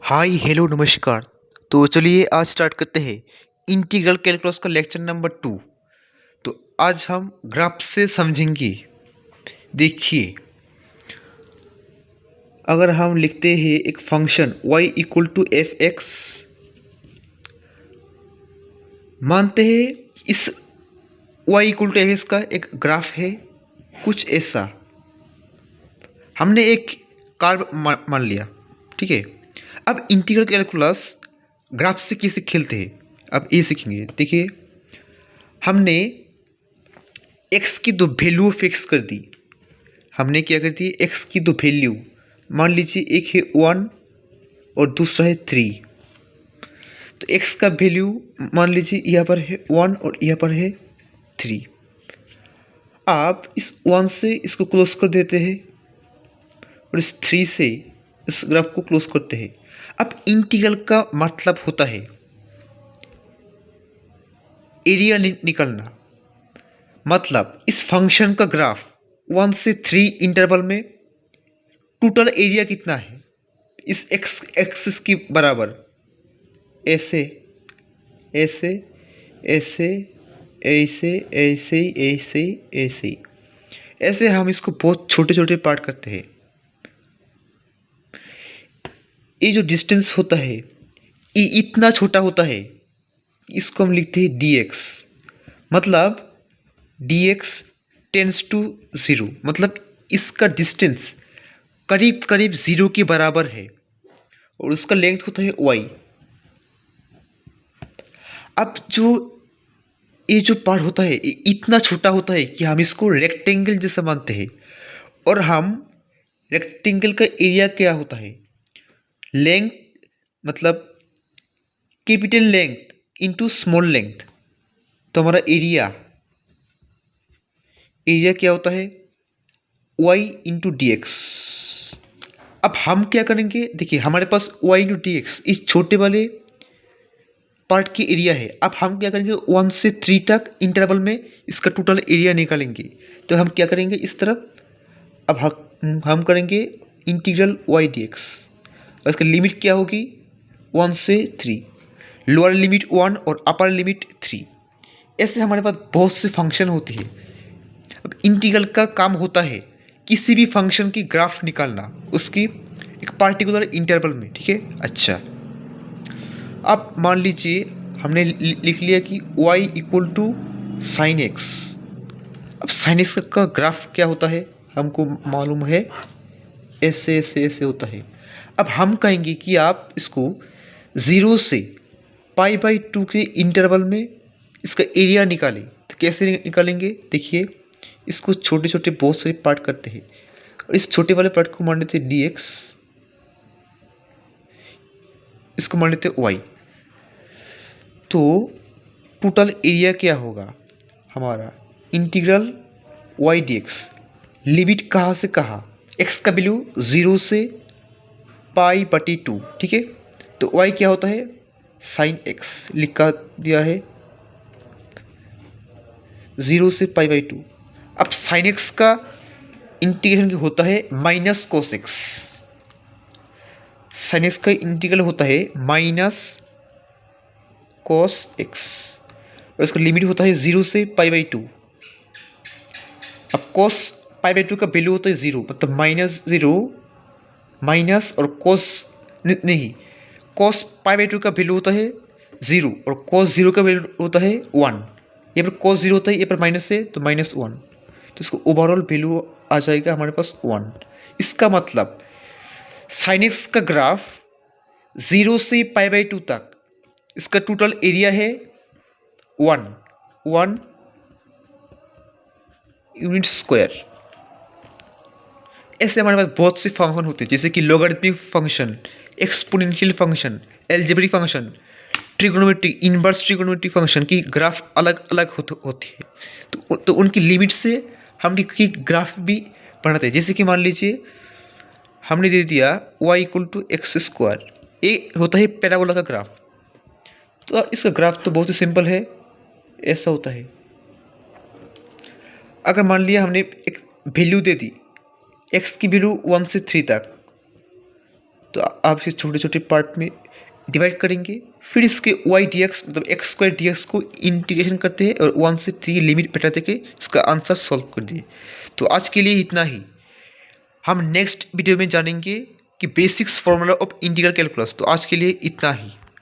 Hi hello नमस्कार। तो चलिए आज स्टार्ट करते हैं इंटीग्रल कैलकुलस का लेक्चर नंबर 2। तो आज हम ग्राफ से समझेंगे। देखिए, अगर हम लिखते हैं एक function y equal to f x, मानते हैं इस y equal to f x का एक ग्राफ है कुछ ऐसा। हमने एक कार्व मान लिया, ठीक है। अब इंटीग्रल कैलकुलस ग्राफ से कैसे खेलते हैं अब ये सीखेंगे। देखिए, हमने x की दो वैल्यू फिक्स कर दी। हमने क्या कर दी, x की दो वैल्यू मान लीजिए, एक है 1 और दूसरा है 3। तो x का वैल्यू मान लीजिए यहाँ पर है 1 और यहाँ पर है 3। आप इस 1 से इसको क्लोज कर देते हैं और इस 3 से इस ग्राफ को क्लोज करते हैं। अब इंटीग्रल का मतलब होता है एरिया निकालना। मतलब इस फंक्शन का ग्राफ 1 से 3 इंटरवल में टोटल एरिया कितना है इस एक्स एक्सिस की बराबर। ऐसे ऐसे ऐसे ऐसे ऐसे ऐसे ऐसे ऐसे हम इसको बहुत छोटे छोटे पार्ट करते हैं। ये जो डिस्टेंस होता है ये इतना छोटा होता है, इसको हम लिखते हैं dx। मतलब dx टेंस टू 0, मतलब इसका डिस्टेंस करीब करीब 0 के बराबर है और उसका लेंथ होता है y। अब जो ये जो पार्ट होता है ये इतना छोटा होता है कि हम इसको रेक्टेंगल जैसा मानते हैं। और हम रेक्टेंगल का एरिया क्या होता है, लेंथ, मतलब capital length into small length. तो हमारा एरिया एरिया क्या होता है y इंटू डी एक्स। अब हम क्या करेंगे, देखिए हमारे पास y इंटू डी एक्स इस छोटे वाले पार्ट की एरिया है। अब हम क्या करेंगे 1 से 3 तक इंटरवल में इसका टोटल एरिया निकालेंगे। तो हम क्या करेंगे इस तरफ, अब हम करेंगे इंटीग्रल y dx और इसका लिमिट क्या होगी 1 से 3, लोअर लिमिट 1 और अपर लिमिट 3। ऐसे हमारे पास बहुत से फंक्शन होती है। अब इंटीग्रल का काम होता है किसी भी फंक्शन की ग्राफ निकालना उसकी एक पार्टिकुलर इंटरवल में, ठीक है। अच्छा, अब मान लीजिए हमने लिख लिया कि y equal to sine x. अब साइन एक्स का ग्राफ क्या होता है हमको मालूम है, ऐसे ऐसे ऐसे होता है। अब हम कहेंगे कि आप इसको 0 से π/2 के इंटरवल में इसका एरिया निकालें। तो कैसे निकालेंगे, देखिए इसको छोटे छोटे बहुत सारे पार्ट करते हैं और इस छोटे वाले पार्ट को मान लेते हैं dx, इसको मान लेते हैं y। तो टोटल एरिया क्या होगा हमारा इंटीग्रल y dx। लिमिट कहाँ से कहाँ, x का वैल्यू 0 से π/2, ठीक है। तो y क्या होता है साइन x, लिखा दिया है 0 से π/2। अब साइन x का इंटीग्रेशन होता है minus cos x. Sign x का इंटीग्रल होता है माइनस कोस एक्स और इसका लिमिट होता है 0 से π/2। अब कोस π/2 का वैल्यू होता है 0, मतलब -0 माइनस और कोस नहीं, कोस π/2 का वैल्यू होता है 0 और कोस 0 का वैल्यू होता है 1। यहाँ पर कोस 0 होता है, यहाँ पर माइनस है तो -1। तो इसको ओवरऑल वैल्यू आ जाएगा हमारे पास 1। इसका मतलब साइन एक्स का ग्राफ 0 से π/2 तक इसका टोटल एरिया है 1 यूनिट स्क्वायर। ऐसे हमारे पास बहुत से फंक्शन होते हैं, जैसे कि logarithmic function, exponential function, algebraic function, trigonometric, inverse trigonometric function की ग्राफ अलग अलग होती है। तो उनकी लिमिट से हम की ग्राफ भी बनाते हैं। जैसे कि मान लीजिए हमने दे दिया y equal to x square, ये होता है पैराबोला का ग्राफ। तो इसका ग्राफ तो बहुत ही सिंपल है, ऐसा होता है। अगर मान लिया हमने एक वैल्यू दे दी, x की वैल्यू 1 से 3 तक, तो आप इसे छोटे छोटे पार्ट में डिवाइड करेंगे, फिर इसके वाई डी एक्स मतलब एक्स स्क्वायर डी एक्स को इंटीग्रेशन करते हैं और 1 से 3 लिमिट बता के इसका आंसर सॉल्व कर दिए। तो आज के लिए इतना ही। हम नेक्स्ट वीडियो में जानेंगे कि basics formula of integral calculus. तो आज के लिए इतना ही।